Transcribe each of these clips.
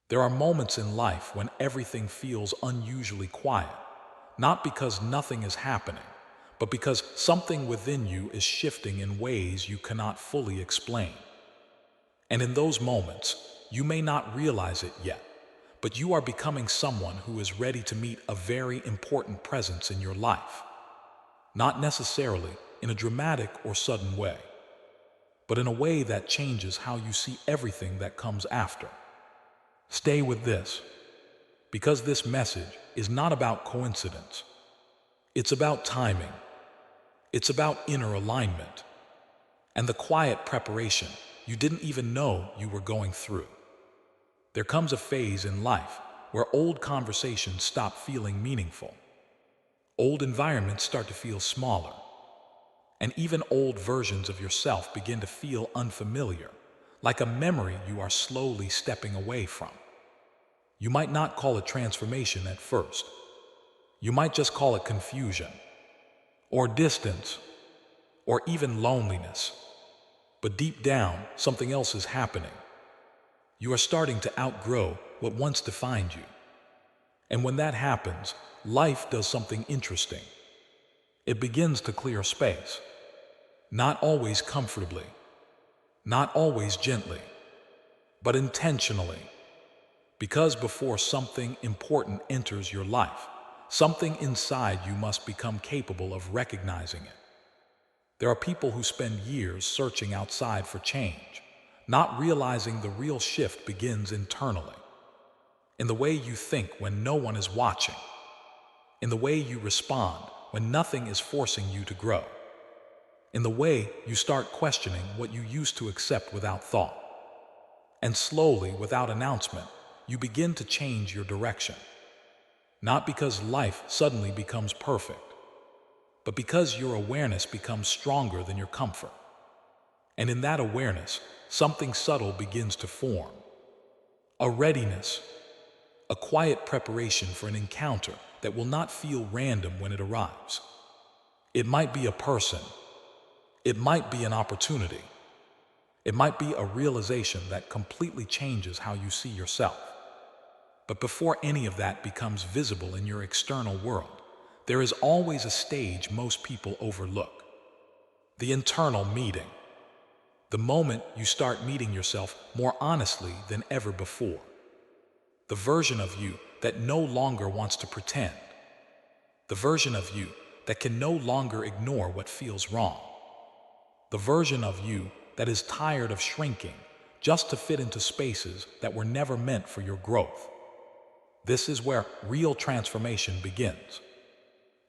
There are moments in life when everything feels unusually quiet, not because nothing is happening, but because something within you is shifting in ways you cannot fully explain. And in those moments, you may not realize it yet, but you are becoming someone who is ready to meet a very important presence in your life. Not necessarily in a dramatic or sudden way, but in a way that changes how you see everything that comes after. Stay with this, because this message is not about coincidence. It's about timing. It's about inner alignment and the quiet preparation you didn't even know you were going through. There comes a phase in life where old conversations stop feeling meaningful. Old environments start to feel smaller, and even old versions of yourself begin to feel unfamiliar, like a memory you are slowly stepping away from. You might not call it transformation at first. You might just call it confusion, or distance, or even loneliness. But deep down, something else is happening. You are starting to outgrow what once defined you. And when that happens, life does something interesting. It begins to clear space. Not always comfortably, not always gently, but intentionally. Because before something important enters your life, something inside you must become capable of recognizing it. There are people who spend years searching outside for change, not realizing the real shift begins internally. In the way you think when no one is watching, in the way you respond when nothing is forcing you to grow, in the way you start questioning what you used to accept without thought. And slowly, without announcement, you begin to change your direction. Not because life suddenly becomes perfect, but because your awareness becomes stronger than your comfort. And in that awareness, something subtle begins to form. A readiness, a quiet preparation for an encounter that will not feel random when it arrives. It might be a person. It might be an opportunity. It might be a realization that completely changes how you see yourself. But before any of that becomes visible in your external world, there is always a stage most people overlook. The internal meeting. The moment you start meeting yourself more honestly than ever before. The version of you that no longer wants to pretend. The version of you that can no longer ignore what feels wrong. The version of you that is tired of shrinking just to fit into spaces that were never meant for your growth. This is where real transformation begins.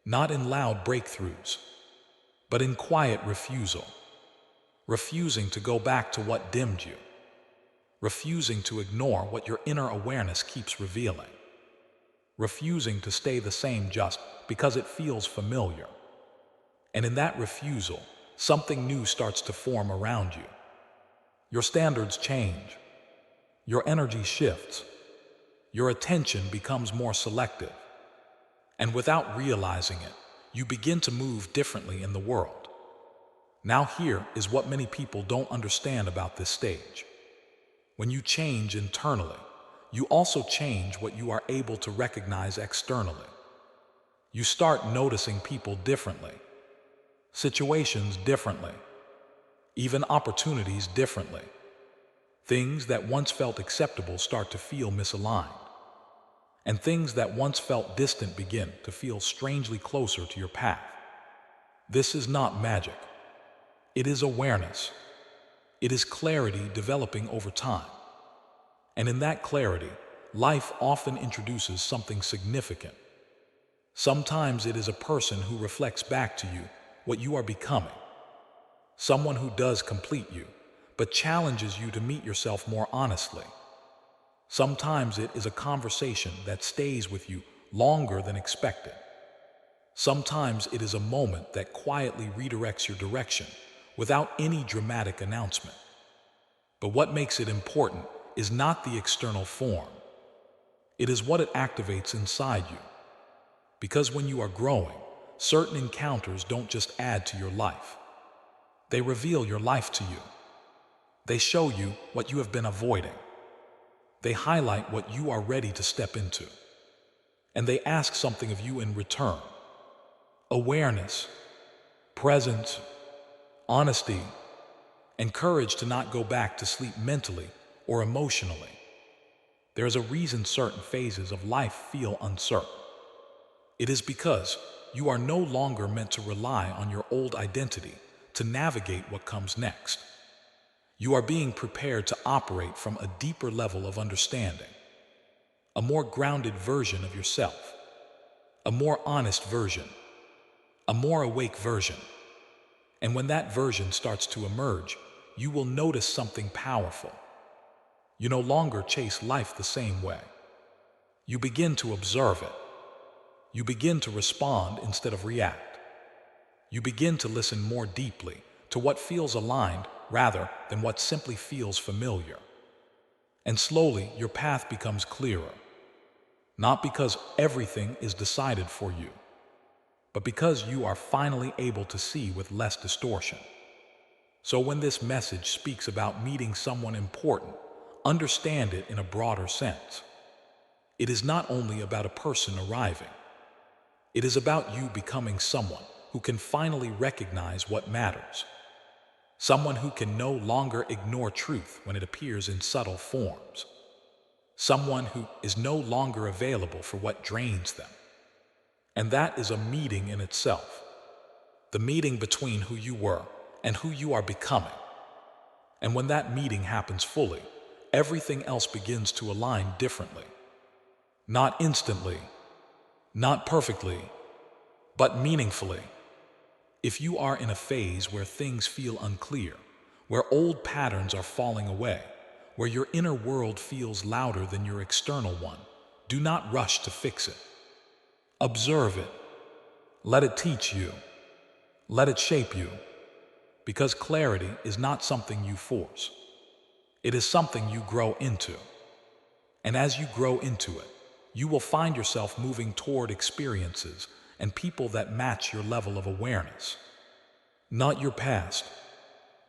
Not in loud breakthroughs, but in quiet refusal. Refusing to go back to what dimmed you. Refusing to ignore what your inner awareness keeps revealing. Refusing to stay the same just because it feels familiar. And in that refusal, something new starts to form around you. Your standards change. Your energy shifts. Your attention becomes more selective. And without realizing it, you begin to move differently in the world. Now here is what many people don't understand about this stage. When you change internally, you also change what you are able to recognize externally. You start noticing people differently, situations differently, even opportunities differently. Things that once felt acceptable start to feel misaligned. And things that once felt distant begin to feel strangely closer to your path. This is not magic. It is awareness. It is clarity developing over time. And in that clarity, life often introduces something significant. Sometimes it is a person who reflects back to you what you are becoming. Someone who does complete you, but challenges you to meet yourself more honestly. Sometimes it is a conversation that stays with you longer than expected. Sometimes it is a moment that quietly redirects your direction without any dramatic announcement. But what makes it important is not the external form. It is what it activates inside you. Because when you are growing, certain encounters don't just add to your life. They reveal your life to you. They show you what you have been avoiding. They highlight what you are ready to step into, and they ask something of you in return: awareness, presence, honesty, and courage to not go back to sleep mentally or emotionally. There is a reason certain phases of life feel uncertain. It is because you are no longer meant to rely on your old identity to navigate what comes next. You are being prepared to operate from a deeper level of understanding, a more grounded version of yourself, a more honest version, a more awake version. And when that version starts to emerge, you will notice something powerful. You no longer chase life the same way. You begin to observe it. You begin to respond instead of react. You begin to listen more deeply to what feels aligned rather than what simply feels familiar. And slowly, your path becomes clearer. Not because everything is decided for you, but because you are finally able to see with less distortion. So when this message speaks about meeting someone important, understand it in a broader sense. It is not only about a person arriving. It is about you becoming someone who can finally recognize what matters. Someone who can no longer ignore truth when it appears in subtle forms. Someone who is no longer available for what drains them. And that is a meeting in itself. The meeting between who you were and who you are becoming. And when that meeting happens fully, everything else begins to align differently. Not instantly, not perfectly, but meaningfully. If you are in a phase where things feel unclear, where old patterns are falling away, where your inner world feels louder than your external one, do not rush to fix it. Observe it. Let it teach you. Let it shape you. Because clarity is not something you force. It is something you grow into. And as you grow into it, you will find yourself moving toward experiences and people that match your level of awareness. Not your past,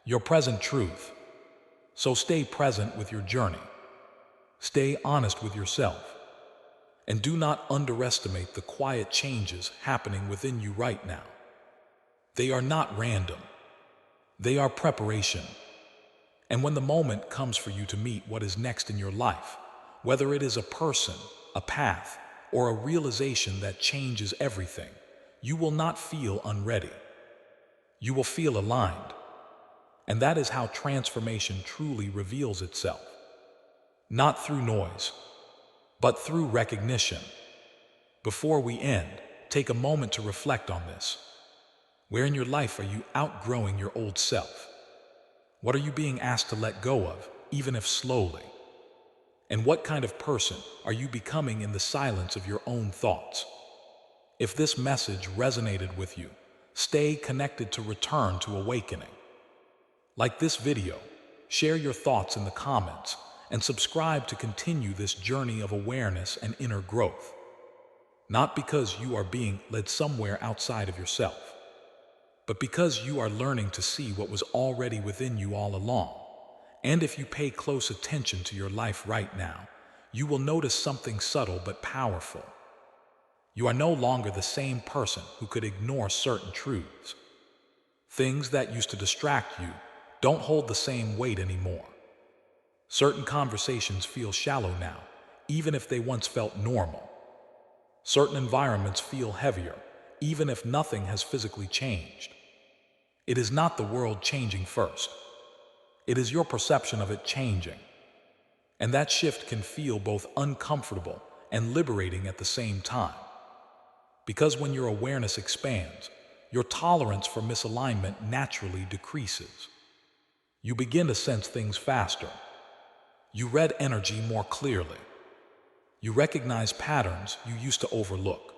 your present truth. So stay present with your journey. Stay honest with yourself. And do not underestimate the quiet changes happening within you right now. They are not random. They are preparation. And when the moment comes for you to meet what is next in your life, whether it is a person, a path, or a realization that changes everything, you will not feel unready. You will feel aligned. And that is how transformation truly reveals itself. Not through noise, but through recognition. Before we end, take a moment to reflect on this. Where in your life are you outgrowing your old self? What are you being asked to let go of, even if slowly? And what kind of person are you becoming in the silence of your own thoughts? If this message resonated with you, stay connected to return to awakening. Like this video, share your thoughts in the comments, and subscribe to continue this journey of awareness and inner growth. Not because you are being led somewhere outside of yourself, but because you are learning to see what was already within you all along. And if you pay close attention to your life right now, you will notice something subtle but powerful. You are no longer the same person who could ignore certain truths. Things that used to distract you don't hold the same weight anymore. Certain conversations feel shallow now, even if they once felt normal. Certain environments feel heavier, even if nothing has physically changed. It is not the world changing first. It is your perception of it changing. And that shift can feel both uncomfortable and liberating at the same time. Because when your awareness expands, your tolerance for misalignment naturally decreases. You begin to sense things faster. You read energy more clearly. You recognize patterns you used to overlook.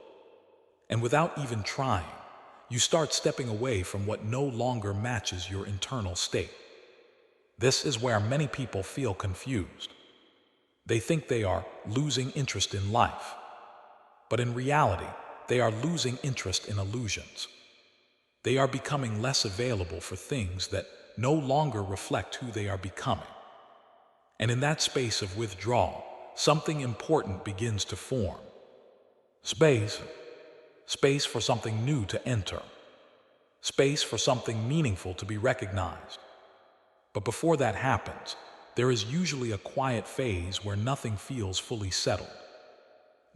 And without even trying, you start stepping away from what no longer matches your internal state. This is where many people feel confused. They think they are losing interest in life. But in reality, they are losing interest in illusions. They are becoming less available for things that no longer reflect who they are becoming. And in that space of withdrawal, something important begins to form. Space. Space for something new to enter. Space for something meaningful to be recognized. But before that happens, there is usually a quiet phase where nothing feels fully settled.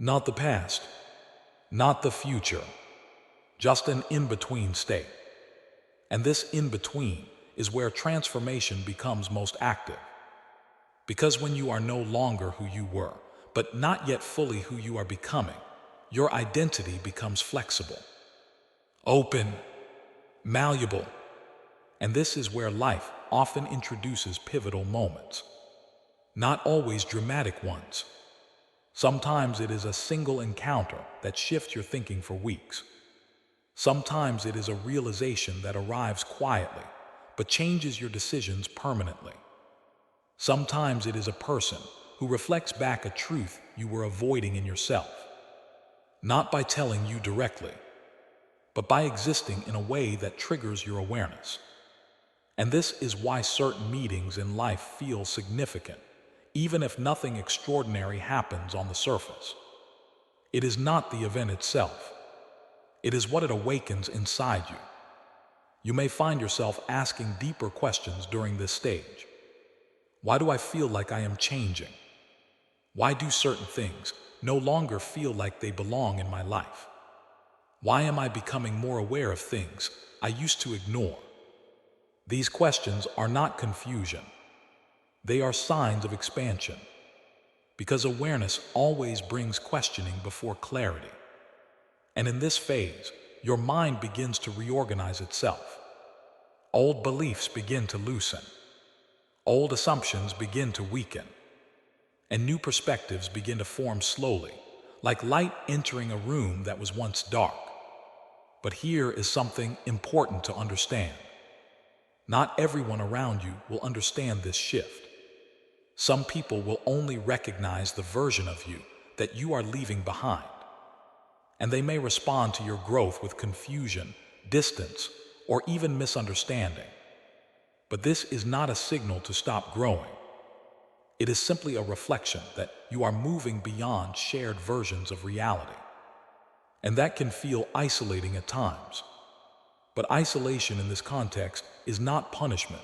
Not the past, not the future, just an in-between state. And this in-between is where transformation becomes most active. Because when you are no longer who you were, but not yet fully who you are becoming, your identity becomes flexible, open, malleable. And this is where life often introduces pivotal moments. Not always dramatic ones. Sometimes it is a single encounter that shifts your thinking for weeks. Sometimes it is a realization that arrives quietly, but changes your decisions permanently. Sometimes it is a person who reflects back a truth you were avoiding in yourself, not by telling you directly, but by existing in a way that triggers your awareness. And this is why certain meetings in life feel significant, even if nothing extraordinary happens on the surface. It is not the event itself. It is what it awakens inside you. You may find yourself asking deeper questions during this stage. Why do I feel like I am changing? Why do certain things no longer feel like they belong in my life? Why am I becoming more aware of things I used to ignore? These questions are not confusion. They are signs of expansion. Because awareness always brings questioning before clarity. And in this phase, your mind begins to reorganize itself. Old beliefs begin to loosen. Old assumptions begin to weaken. And new perspectives begin to form slowly, like light entering a room that was once dark. But here is something important to understand. Not everyone around you will understand this shift. Some people will only recognize the version of you that you are leaving behind. And they may respond to your growth with confusion, distance, or even misunderstanding. But this is not a signal to stop growing. It is simply a reflection that you are moving beyond shared versions of reality. And that can feel isolating at times. But isolation in this context is not punishment.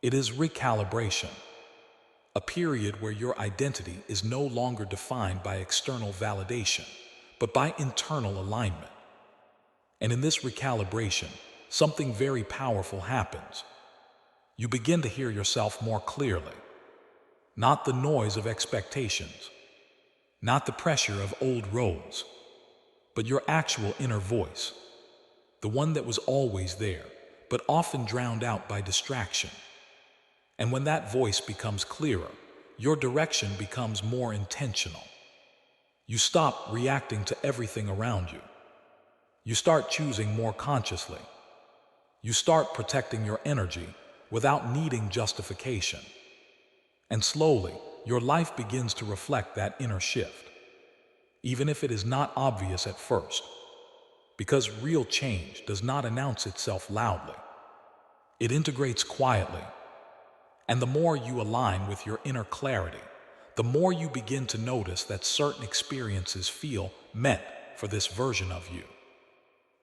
It is recalibration, a period where your identity is no longer defined by external validation, but by internal alignment. And in this recalibration, something very powerful happens. You begin to hear yourself more clearly. Not the noise of expectations, not the pressure of old roles, but your actual inner voice. The one that was always there, but often drowned out by distraction. And when that voice becomes clearer, your direction becomes more intentional. You stop reacting to everything around you. You start choosing more consciously. You start protecting your energy without needing justification. And slowly, your life begins to reflect that inner shift, even if it is not obvious at first. Because real change does not announce itself loudly. It integrates quietly. And the more you align with your inner clarity, the more you begin to notice that certain experiences feel meant for this version of you.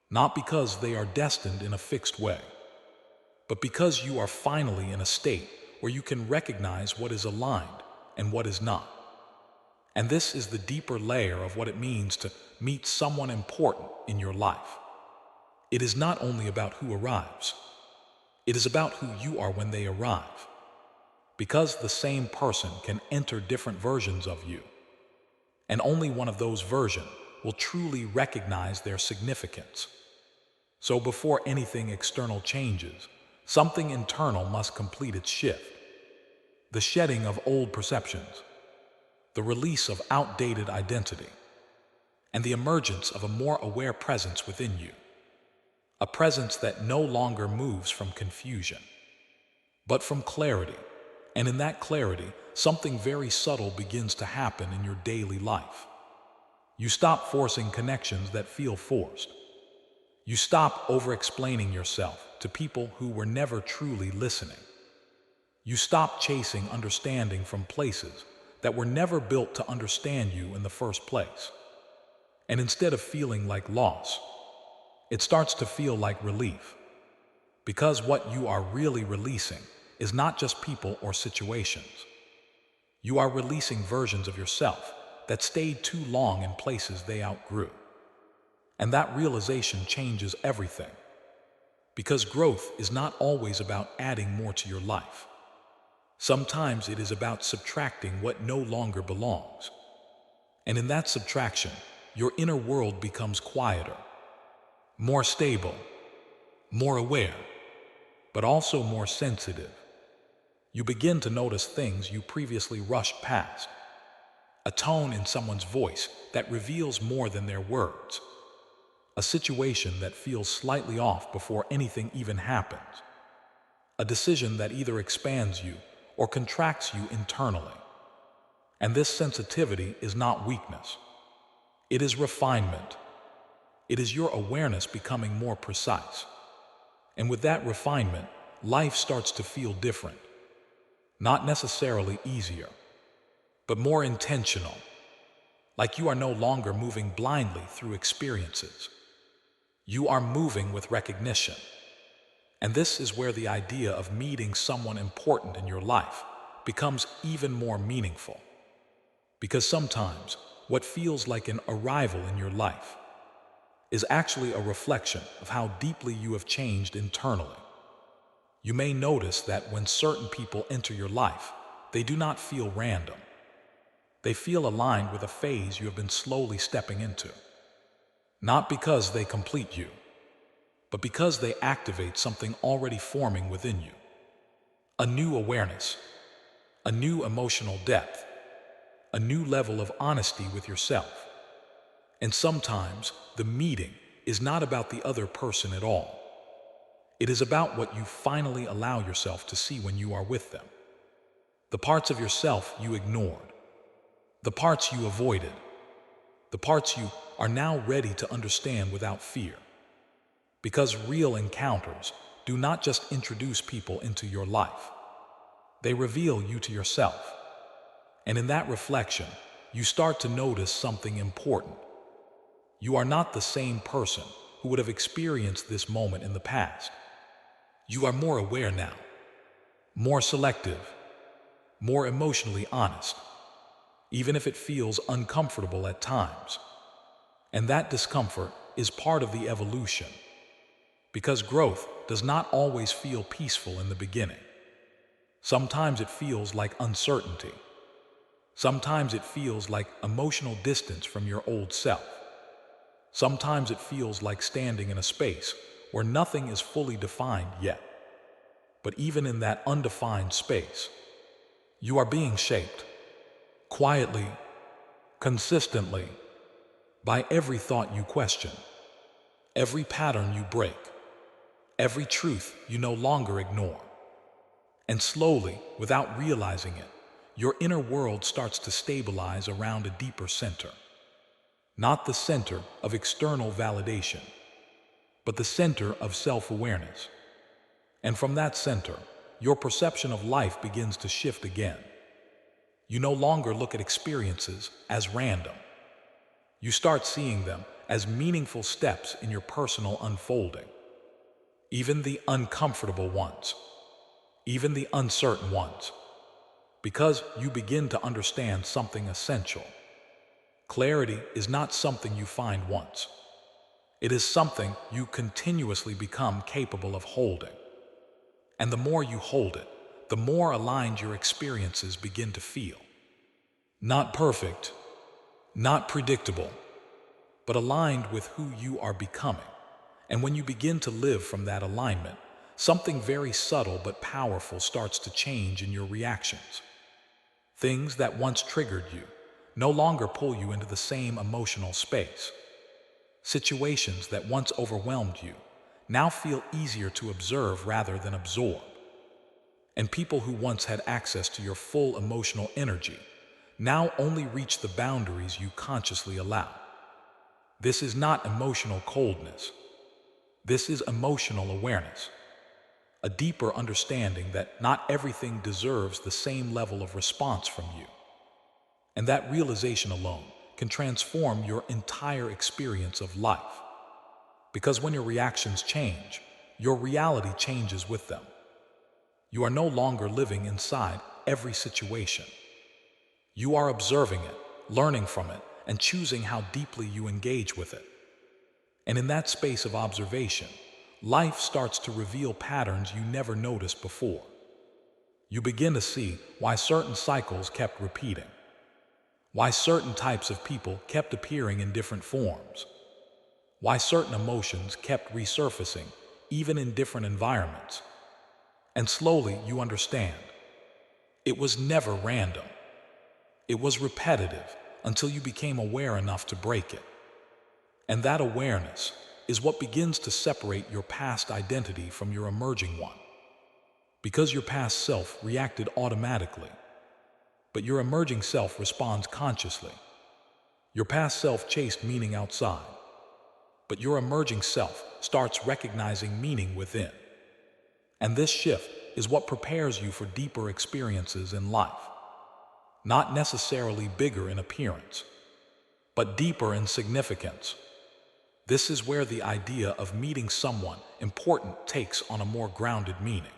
Not because they are destined in a fixed way, but because you are finally in a state where you can recognize what is aligned and what is not. And this is the deeper layer of what it means to meet someone important in your life. It is not only about who arrives. It is about who you are when they arrive. Because the same person can enter different versions of you. And only one of those versions will truly recognize their significance. So before anything external changes, something internal must complete its shift. The shedding of old perceptions, the release of outdated identity, and the emergence of a more aware presence within you. A presence that no longer moves from confusion, but from clarity. And in that clarity, something very subtle begins to happen in your daily life. You stop forcing connections that feel forced. You stop over-explaining yourself to people who were never truly listening. You stop chasing understanding from places that were never built to understand you in the first place. And instead of feeling like loss, it starts to feel like relief. Because what you are really releasing is not just people or situations. You are releasing versions of yourself that stayed too long in places they outgrew. And that realization changes everything. Because growth is not always about adding more to your life. Sometimes it is about subtracting what no longer belongs. And in that subtraction, your inner world becomes quieter, more stable, more aware, but also more sensitive. You begin to notice things you previously rushed past. A tone in someone's voice that reveals more than their words. A situation that feels slightly off before anything even happens. A decision that either expands you or contracts you internally. And this sensitivity is not weakness. It is refinement. It is your awareness becoming more precise. And with that refinement, life starts to feel different. Not necessarily easier, but more intentional. Like you are no longer moving blindly through experiences. You are moving with recognition. And this is where the idea of meeting someone important in your life becomes even more meaningful. Because sometimes what feels like an arrival in your life is actually a reflection of how deeply you have changed internally. You may notice that when certain people enter your life, they do not feel random. They feel aligned with a phase you have been slowly stepping into. Not because they complete you, but because they activate something already forming within you. A new awareness, a new emotional depth, a new level of honesty with yourself. And sometimes the meeting is not about the other person at all. It is about what you finally allow yourself to see when you are with them. The parts of yourself you ignored, the parts you avoided, the parts you are now ready to understand without fear. Because real encounters do not just introduce people into your life. They reveal you to yourself. And in that reflection, you start to notice something important. You are not the same person who would have experienced this moment in the past. You are more aware now, more selective, more emotionally honest, even if it feels uncomfortable at times. And that discomfort is part of the evolution. Because growth does not always feel peaceful in the beginning. Sometimes it feels like uncertainty. Sometimes it feels like emotional distance from your old self. Sometimes it feels like standing in a space where nothing is fully defined yet. But even in that undefined space, you are being shaped, quietly, consistently, by every thought you question, every pattern you break, every truth you no longer ignore. And slowly, without realizing it, your inner world starts to stabilize around a deeper center. Not the center of external validation, but the center of self-awareness. And from that center, your perception of life begins to shift again. You no longer look at experiences as random. You start seeing them as meaningful steps in your personal unfolding. Even the uncomfortable ones, even the uncertain ones, because you begin to understand something essential. Clarity is not something you find once. It is something you continuously become capable of holding. And the more you hold it, the more aligned your experiences begin to feel. Not perfect, not predictable, but aligned with who you are becoming. And when you begin to live from that alignment, something very subtle but powerful starts to change in your reactions. Things that once triggered you no longer pull you into the same emotional space. Situations that once overwhelmed you now feel easier to observe rather than absorb. And people who once had access to your full emotional energy now only reach the boundaries you consciously allow. This is not emotional coldness. This is emotional awareness. a deeper understanding that not everything deserves the same level of response from you. And that realization alone can transform your entire experience of life. Because when your reactions change, your reality changes with them. You are no longer living inside every situation. You are observing it, learning from it, and choosing how deeply you engage with it. And in that space of observation, life starts to reveal patterns you never noticed before. You begin to see why certain cycles kept repeating, why certain types of people kept appearing in different forms, why certain emotions kept resurfacing even in different environments. And slowly you understand, it was never random. It was repetitive until you became aware enough to break it. And that awareness is what begins to separate your past identity from your emerging one. Because your past self reacted automatically, but your emerging self responds consciously. Your past self chased meaning outside, but your emerging self starts recognizing meaning within. And this shift is what prepares you for deeper experiences in life. Not necessarily bigger in appearance, but deeper in significance. This is where the idea of meeting someone important takes on a more grounded meaning.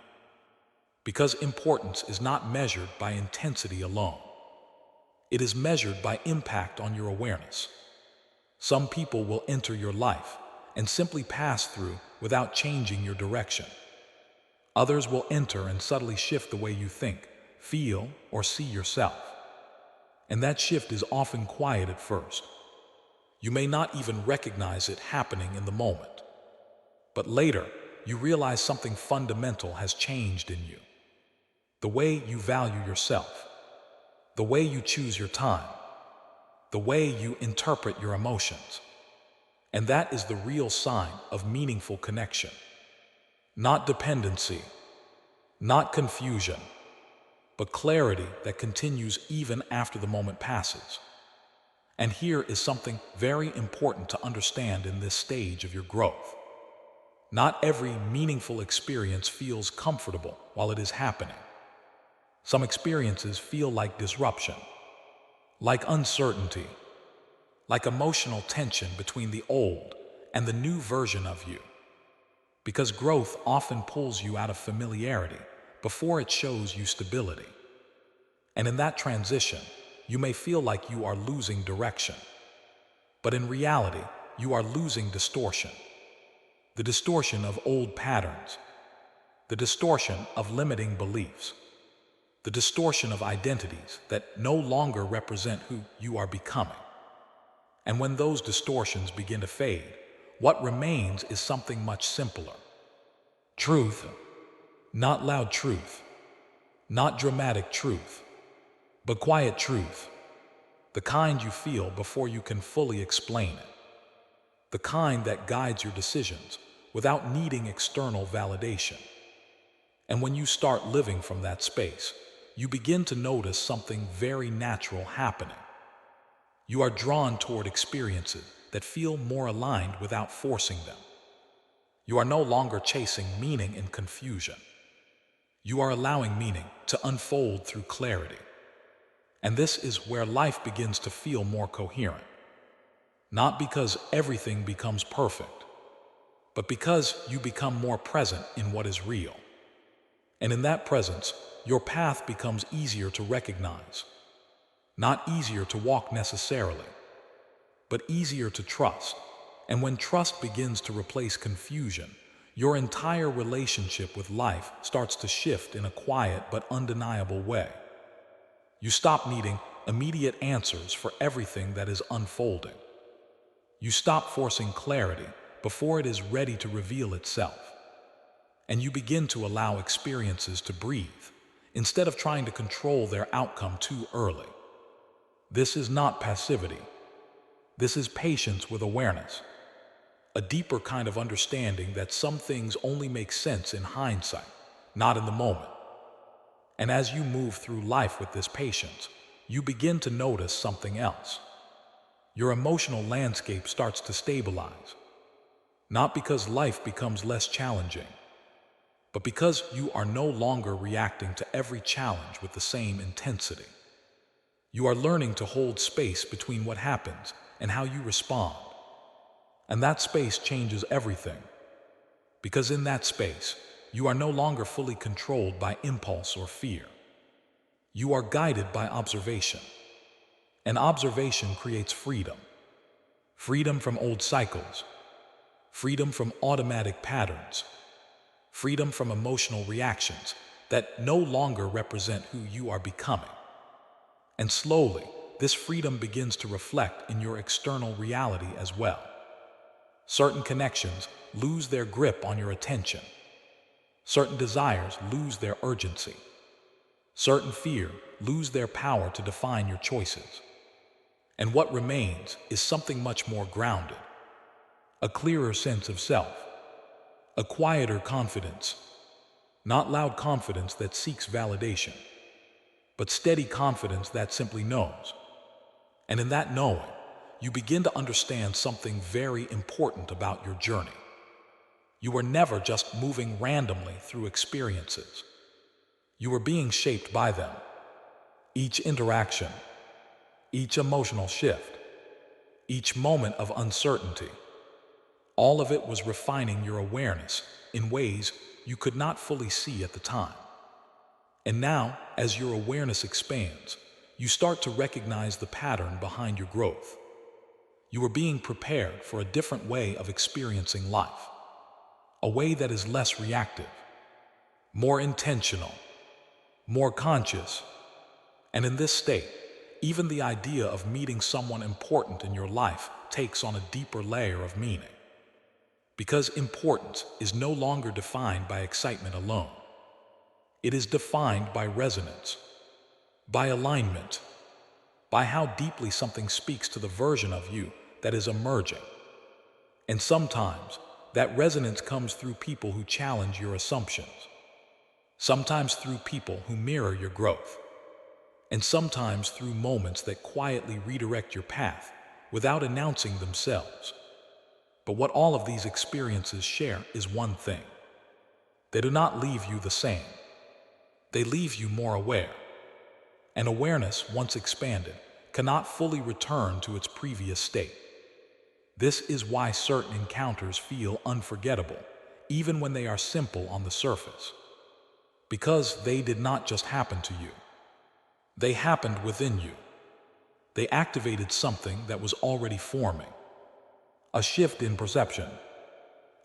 Because importance is not measured by intensity alone. It is measured by impact on your awareness. Some people will enter your life and simply pass through without changing your direction. Others will enter and subtly shift the way you think, feel, or see yourself. And that shift is often quiet at first. You may not even recognize it happening in the moment. But later, you realize something fundamental has changed in you. The way you value yourself, the way you choose your time, the way you interpret your emotions. And that is the real sign of meaningful connection. Not dependency, not confusion, but clarity that continues even after the moment passes. And here is something very important to understand in this stage of your growth. Not every meaningful experience feels comfortable while it is happening. Some experiences feel like disruption, like uncertainty, like emotional tension between the old and the new version of you. Because growth often pulls you out of familiarity before it shows you stability. And in that transition, you may feel like you are losing direction. But in reality, you are losing distortion. The distortion of old patterns, the distortion of limiting beliefs, the distortion of identities that no longer represent who you are becoming. And when those distortions begin to fade, what remains is something much simpler. Truth, not loud truth, not dramatic truth, but quiet truth. The kind you feel before you can fully explain it. The kind that guides your decisions without needing external validation. And when you start living from that space, you begin to notice something very natural happening. You are drawn toward experiences that feel more aligned without forcing them. You are no longer chasing meaning in confusion. You are allowing meaning to unfold through clarity. And this is where life begins to feel more coherent. Not because everything becomes perfect, but because you become more present in what is real. And in that presence, your path becomes easier to recognize. Not easier to walk necessarily, but easier to trust. And when trust begins to replace confusion, your entire relationship with life starts to shift in a quiet but undeniable way. You stop needing immediate answers for everything that is unfolding. You stop forcing clarity before it is ready to reveal itself. And you begin to allow experiences to breathe, instead of trying to control their outcome too early. This is not passivity. This is patience with awareness. A deeper kind of understanding that some things only make sense in hindsight, not in the moment. And as you move through life with this patience, you begin to notice something else. Your emotional landscape starts to stabilize. Not because life becomes less challenging, but because you are no longer reacting to every challenge with the same intensity. You are learning to hold space between what happens and how you respond. And that space changes everything, because in that space, you are no longer fully controlled by impulse or fear. You are guided by observation. And observation creates freedom. Freedom from old cycles. Freedom from automatic patterns. Freedom from emotional reactions that no longer represent who you are becoming. And slowly, this freedom begins to reflect in your external reality as well. Certain connections lose their grip on your attention. Certain desires lose their urgency. Certain fears lose their power to define your choices. And what remains is something much more grounded. A clearer sense of self. A quieter confidence. Not loud confidence that seeks validation, but steady confidence that simply knows. And in that knowing, you begin to understand something very important about your journey. You were never just moving randomly through experiences. You were being shaped by them. Each interaction, each emotional shift, each moment of uncertainty, all of it was refining your awareness in ways you could not fully see at the time. And now, as your awareness expands, you start to recognize the pattern behind your growth. You are being prepared for a different way of experiencing life, a way that is less reactive, more intentional, more conscious. And in this state, even the idea of meeting someone important in your life takes on a deeper layer of meaning. Because importance is no longer defined by excitement alone. It is defined by resonance, by alignment, by how deeply something speaks to the version of you that is emerging. And sometimes that resonance comes through people who challenge your assumptions, sometimes through people who mirror your growth, and sometimes through moments that quietly redirect your path without announcing themselves. But what all of these experiences share is one thing. They do not leave you the same. They leave you more aware. And awareness, once expanded, cannot fully return to its previous state. This is why certain encounters feel unforgettable, even when they are simple on the surface. Because they did not just happen to you. They happened within you. They activated something that was already forming. A shift in perception.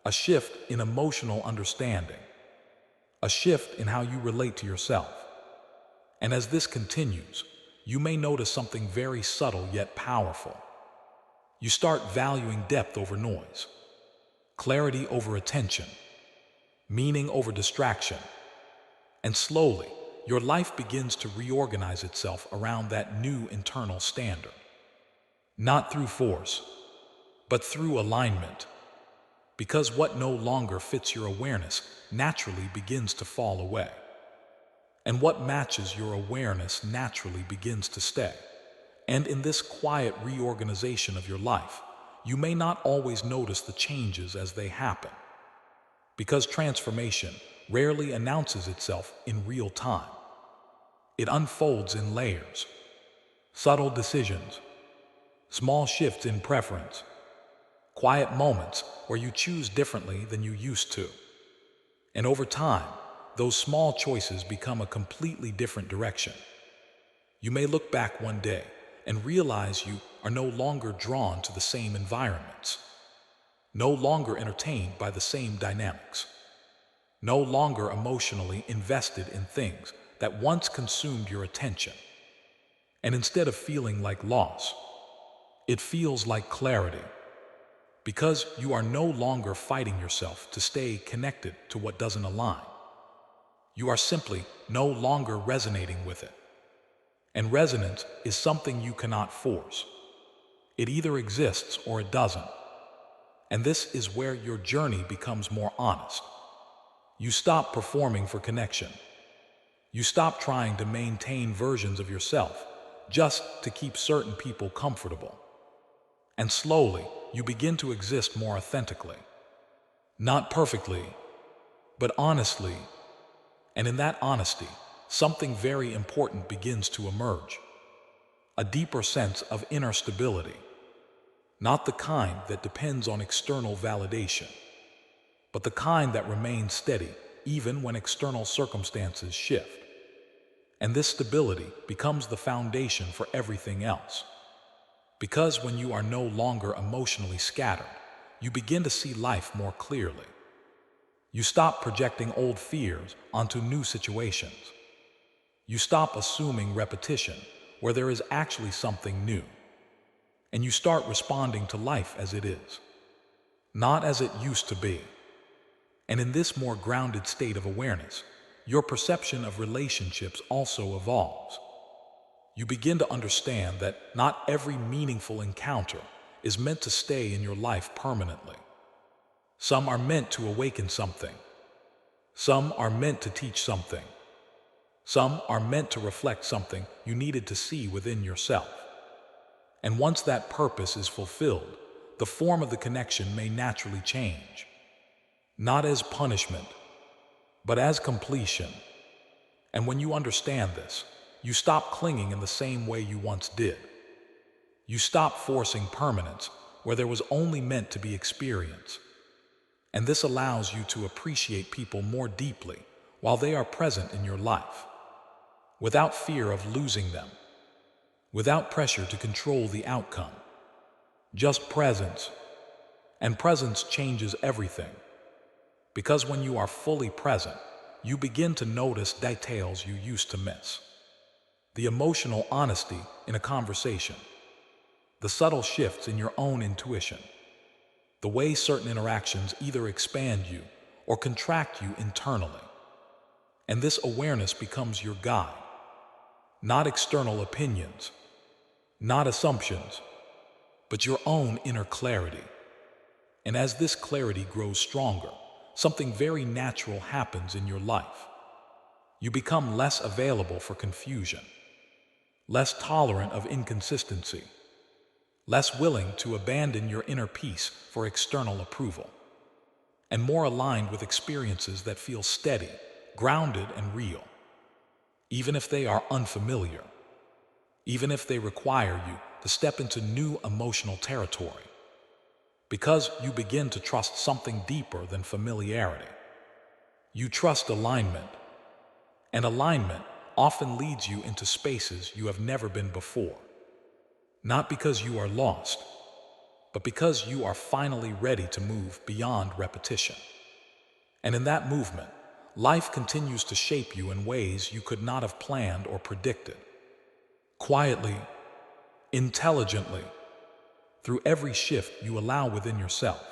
A shift in emotional understanding. A shift in how you relate to yourself. And as this continues, you may notice something very subtle yet powerful. You start valuing depth over noise, clarity over attention, meaning over distraction. And slowly, your life begins to reorganize itself around that new internal standard. Not through force, but through alignment. Because what no longer fits your awareness naturally begins to fall away. And what matches your awareness naturally begins to stay. And in this quiet reorganization of your life, you may not always notice the changes as they happen. Because transformation rarely announces itself in real time. It unfolds in layers, subtle decisions, small shifts in preference, quiet moments where you choose differently than you used to. And over time, those small choices become a completely different direction. You may look back one day and realize you are no longer drawn to the same environments, no longer entertained by the same dynamics, no longer emotionally invested in things that once consumed your attention. And instead of feeling like loss, it feels like clarity, because you are no longer fighting yourself to stay connected to what doesn't align. You are simply no longer resonating with it. And resonance is something you cannot force. It either exists or it doesn't. And this is where your journey becomes more honest. You stop performing for connection. You stop trying to maintain versions of yourself just to keep certain people comfortable. And slowly, you begin to exist more authentically. Not perfectly, But honestly, and in that honesty, something very important begins to emerge. A deeper sense of inner stability, not the kind that depends on external validation, but the kind that remains steady even when external circumstances shift. And this stability becomes the foundation for everything else. Because when you are no longer emotionally scattered, you begin to see life more clearly. You stop projecting old fears onto new situations. You stop assuming repetition where there is actually something new. And you start responding to life as it is, not as it used to be. And in this more grounded state of awareness, your perception of relationships also evolves. You begin to understand that not every meaningful encounter is meant to stay in your life permanently. Some are meant to awaken something. Some are meant to teach something. Some are meant to reflect something you needed to see within yourself. And once that purpose is fulfilled, the form of the connection may naturally change. Not as punishment, but as completion. And when you understand this, you stop clinging in the same way you once did. You stop forcing permanence where there was only meant to be experience. And this allows you to appreciate people more deeply while they are present in your life, without fear of losing them, without pressure to control the outcome. Just presence. And presence changes everything. Because when you are fully present, you begin to notice details you used to miss. The emotional honesty in a conversation, the subtle shifts in your own intuition, the way certain interactions either expand you or contract you internally. And this awareness becomes your guide, not external opinions, not assumptions, but your own inner clarity. And as this clarity grows stronger, something very natural happens in your life. You become less available for confusion, less tolerant of inconsistency, less willing to abandon your inner peace for external approval, and more aligned with experiences that feel steady, grounded, and real, even if they are unfamiliar, even if they require you to step into new emotional territory, because you begin to trust something deeper than familiarity. You trust alignment, and alignment often leads you into spaces you have never been before. Not because you are lost, but because you are finally ready to move beyond repetition. And in that movement, life continues to shape you in ways you could not have planned or predicted. Quietly, intelligently, through every shift you allow within yourself.